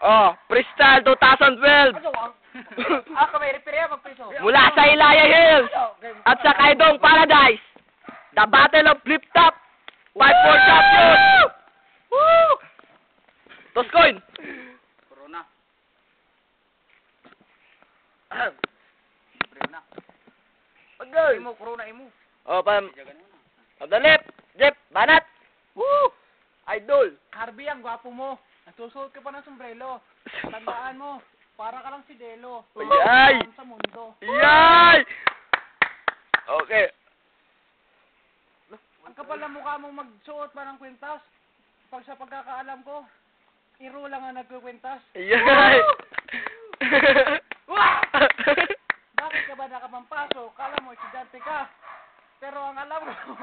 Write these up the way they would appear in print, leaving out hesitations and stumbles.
Oh, Freestyle 2012. Ako may referee magpiso. Mula sa Ilaya Hills at sa Kaidong Paradise. The Battle of Flip Top. 5-4 champion. Woo! Toss coin. Corona. Corona. Paggal. Imo, corona imo. Oh, pam. Of the left. Jeff, banat. Woo! Idol. Harvey, ang gwapo mo. Nagsusuot ka pa ng sombrero. Tandaan mo, para ka lang si Delo. Yay! Sa mundo. Yay! Okay. Ang kapal na mukha mong magsuot pa ng kwintas. Pag sa pagkakaalam ko, iro lang ang nagkukwintas. Yay! Bakit ka ba nakapampasok? Kala mo, estudyante ka. Pero ang alam ko,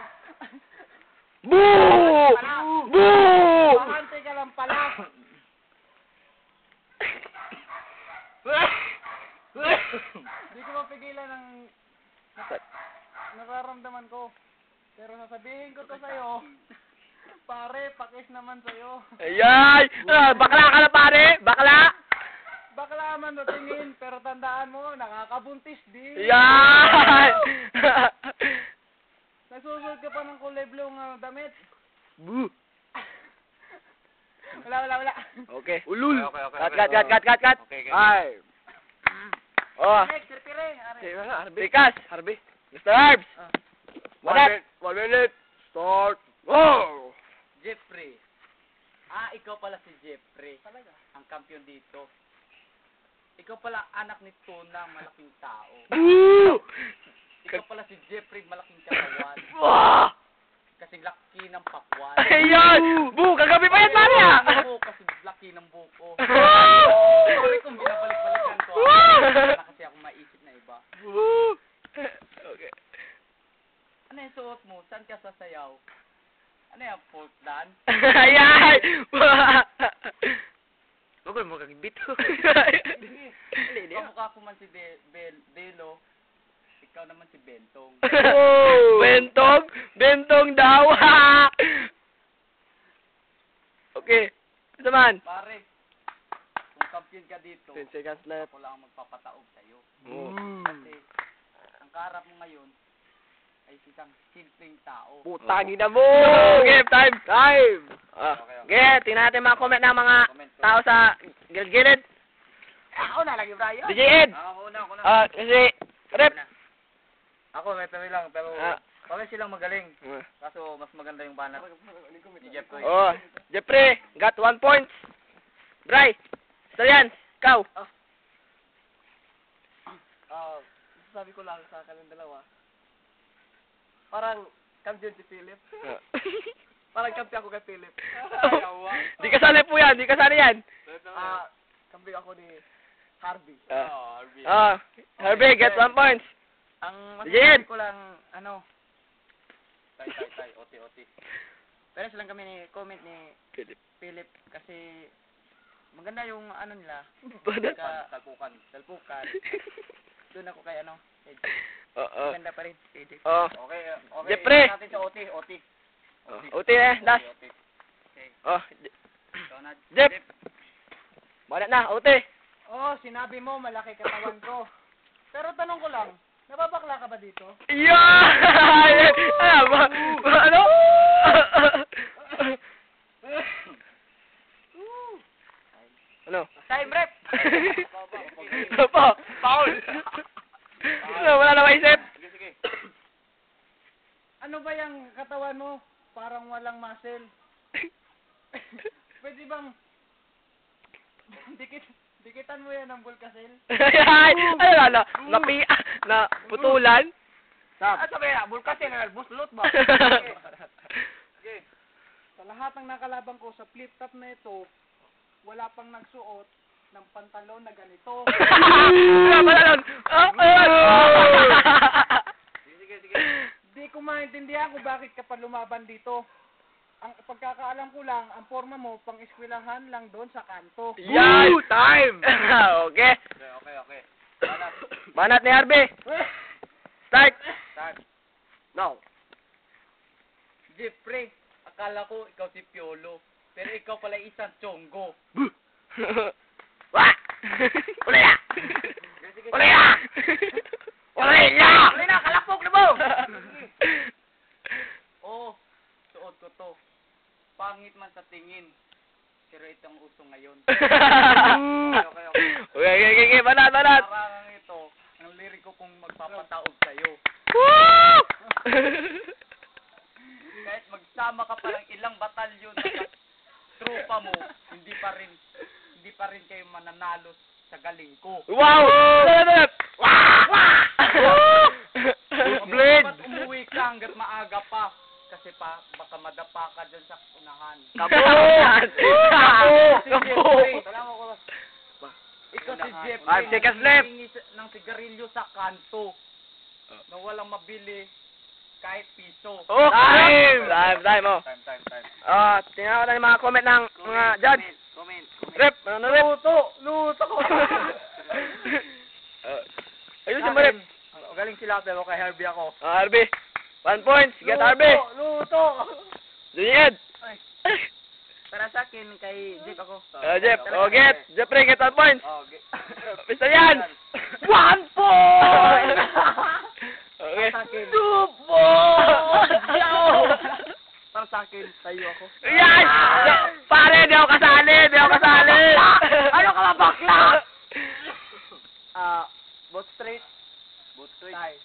Boo! Boo! bakante ka lang pala. Hindi ko mapigilan ng nararamdaman ko. Pero sasabihin ko to sa'yo, pare, pakis naman sa'yo. Ayay! Bakla ka na pare! Bakla! Bakla man na tingin, pero tandaan mo, nakakabuntis din. Yay! Nagsusuot ka pa ng kulay blue ng damit. Boo! Wala. Okay. Ulul! Okay. Cut! Okay. Ay! Oh! Next, sirpire. Bikas! Harvey! Mr. Herbs! 1 minute! Start! Go! Jeffrey. Ikaw pala si Jeffrey. Talaga? Ang kampiyon dito. Ikaw pala anak ni Tuna, malaking tao. Boo! Ikaw pala si Jeffrey, malaking katawan. Wah! Kasing laki ng pakwan. Ayan! Boo! Kagabi pa yan, pare ah! Buko, kasing laki ng buko. Sorry kung binabalik-balikan ko. Wala kasi ako maisip na iba. Boo! Okay. Ano yung suot mo? Saan ka sasayaw? Ano yung folk dance? Ayan! Bagol mo kagibit. Kamukha ko man si Delo. Ikaw naman si Bentong. Bentong? Bentong daw! Okay. Ito man. Pare, kung kampiyon ka dito, 10 seconds left. ako lang ang magpapataog sa'yo. Oh. Kasi, ang kaharap mo ngayon, ay isang simpleng tao. Putangin na mo! Okay, time! Okay, tingnan natin mga comment ng mga tao sa gilid. Ako na lagi, Brian. DJ Ed! Ako na. Kasi, Rep! Ako, may pami lang, pero kami silang magaling. Ah. Kaso, mas maganda yung banat ni Jeffrey. Oh, Jeffrey, got 1 point. Bray, Stallians, ikaw. Sabi ko lang sa kanilang dalawa, parang kampiyon si Philip. Parang kampiyon ako kay Philip. Di kasali po yan, di kasali yan. Kampiyon ako ni Harvey. Harvey, get 1 point. Ang Jen! masasabi ko lang, tay, oti. Pero silang kami ni comment ni Philip kasi maganda yung nila. Talpukan. Doon ako kay maganda pa rin. Philip. Okay. Jeffrey! Natin sa oti. Uti last. Okay. Ikaw na, Jeff! Banat na, uti. Sinabi mo malaki katawan ko. Pero tanong ko lang, nababakla ka ba dito? Yan! Ano? Ano? Time rep! Ano pa? Paul! Wala na maisip. Sige. Ano ba yung katawan mo? Parang walang muscle. Pwede bang dikitan mo yan ng Bulkasil? Ay! Ano na putulan? Sabi na, Bulkasil na buslot ba? Okay. Sa lahat ng nakalabang ko sa flip top na ito, wala pang nagsuot ng pantalon na ganito. Sige. Di ko maintindihan kung bakit ka pa lumaban dito. Ang pagkakaalam ko lang, ang forma mo pang eskwelahan lang doon sa kanto. Yan! Time! Okay. Okay. Banat ni Harvey. Start. Now. Jeffrey, akala ko ikaw si Piolo, pero ikaw pala isang chonggo. puso ngayon. Okay, banat. Parang ito, ang liriko kong magpapataob sa'yo. Woo! Kahit magsama ka pa ng ilang batalyon sa tropa mo, hindi pa rin kayo mananalo sa galing ko. Wow! Banat! Blade! Dapat umuwi ka hanggat maaga pa. Kasi baka madapa ka dyan sa unahan. Kapo! Salamat ko. Ikaw si Jeffrey. 5 seconds left. Hihingi ng sigarilyo sa kanto. Na walang mabili kahit piso. Oh, time! Time, oh. Time. Tingnan ko na yung mga comment ng mga judge. Comment. Rep, ano na rep? Luto ko. Ayusin mo rep. Galing sila pero kay Harvey ako. Harvey, 1 point. Get Harvey. Luto. Juliet. Para sa akin, kay Jeep ako. Jeff. Get. Jeffrey, get 1 point. Pista yan. 1 point! Okay. Para sa akin. 2 points! Para sa akin, tayo ako. Yan! Pare, di ako kasali! Ano ka ba, bakla? Both straight. Tie.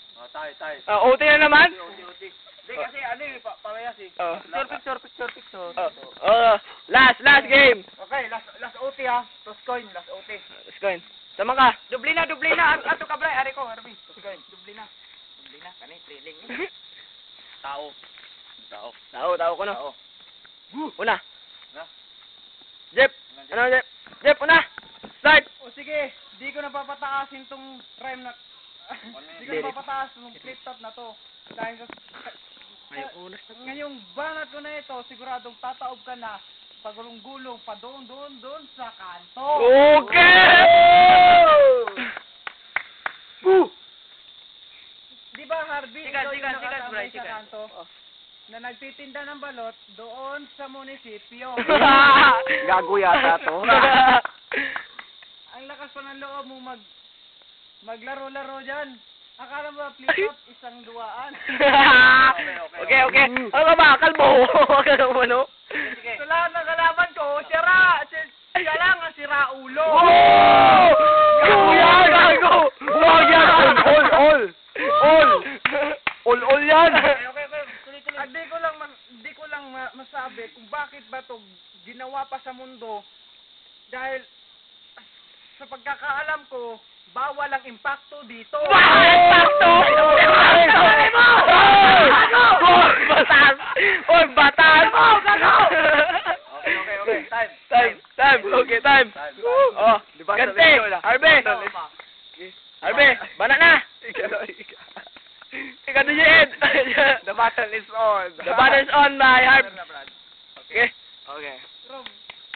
Tie. OT na naman? Hindi kasi ano eh, parehas eh. Picture. Last game. Okay, last OT ha. Toss coin, last OT. Let's go in. Sama ka. Dublina. Ato ka, Bray. Ari ko, Harvey. Toss coin. Dublina. Kani, trailing. Tao ko no. Tao. Una. Jeff. Ano, Jeff? Jeff, una. Start. O sige, di ko na papataasin tong rhyme na... Di ko na papataas tong flip top na to. Dahil sa... Ngayong banat ko na ito, siguradong tataob ka na pagulong-gulong pa doon sa kanto. Okay! Di ba, Harvey? ikaw yung Sikat, nakatambay Bray, sa sikat. kanto na nagtitinda ng balot doon sa munisipyo. Gago yata to. Ang lakas pa ng loob mo maglaro-laro dyan. Akala mo ba flip-flop, isang duwaan? Okay. Ano ka ba? Kalbo? Ano? Sa lahat ng kalaban ko, siya lang ang sira ulo. Oh! Gago! Wag yan! All yan! Di ko lang masabi kung bakit ba to ginawa pa sa mundo dahil sa pagkakaalam ko, bawal ang impacto dito. Batas! Okay. Time. Okay, time. Oh, gante. Arbe, banat na. Ikaw na yun. The battle is on. The battle is on, my Harb. Okay.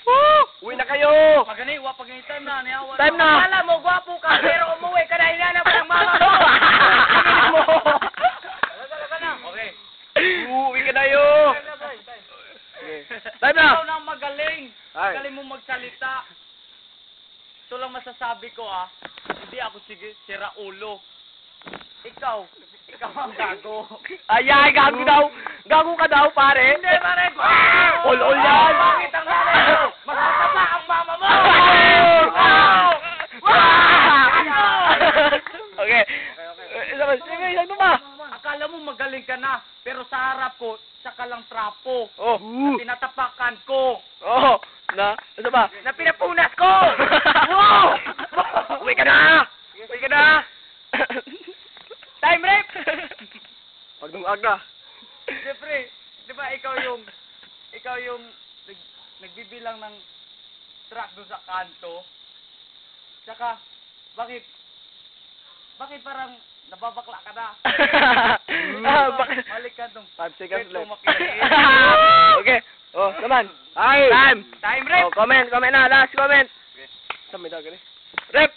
Woo! Uwi na kayo! Pagani time na. Time na! Akala mo, gwapo ka, pero umuwi ka na, hinanap ng mama mo. Okay. Uwi ka na yo! Time na! Ikaw nang magaling. Magaling mo magsalita. Ito lang masasabi ko hindi ako sira ulo. Ikaw ang gago. Ay, gago daw! Gago ka daw, pare! Hindi, pare. All yan! Bakit ang nanay mo? Mas mataba ang mama mo! Okay. Sige, pa. Akala mo magaling ka na, pero sa harap ko, saka lang trapo. Oh. Na tinatapakan ko. Oh. Ano ba? Na pinapunas ko! Wow! Uwi ka na! Time rep! Agdong-ag na. Jeffrey, di ba ikaw yung nagbibilang ng track doon sa kanto? Tsaka, bakit parang nababakla ka na? Balik ka dong. 5 seconds Kwento left. makinig. Okay. Oh, naman. Time rep! Oh, comment na. Last comment. Saan may dagan eh? Rep!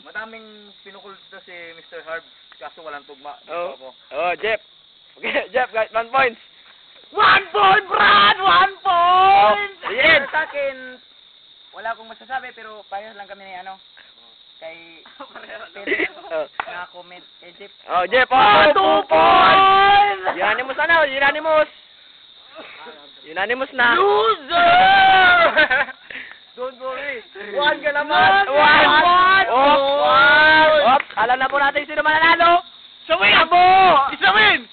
Madaming pinukulto si Mr. Harb, kaso walang tugma. Oh, Jeff. Okay, Jeff, guys, 1 point. 1 point, Brad! 1 point! Yes! Sa akin, wala akong masasabi, pero parehas lang kami ni kay na comment kay Jeep. Oh, Jeff, 2 points! Unanimous na. Loser! Don't worry. One ka naman. One! Oh! Alam na po natin sino mananalo. Isa win! Abo! Isa win!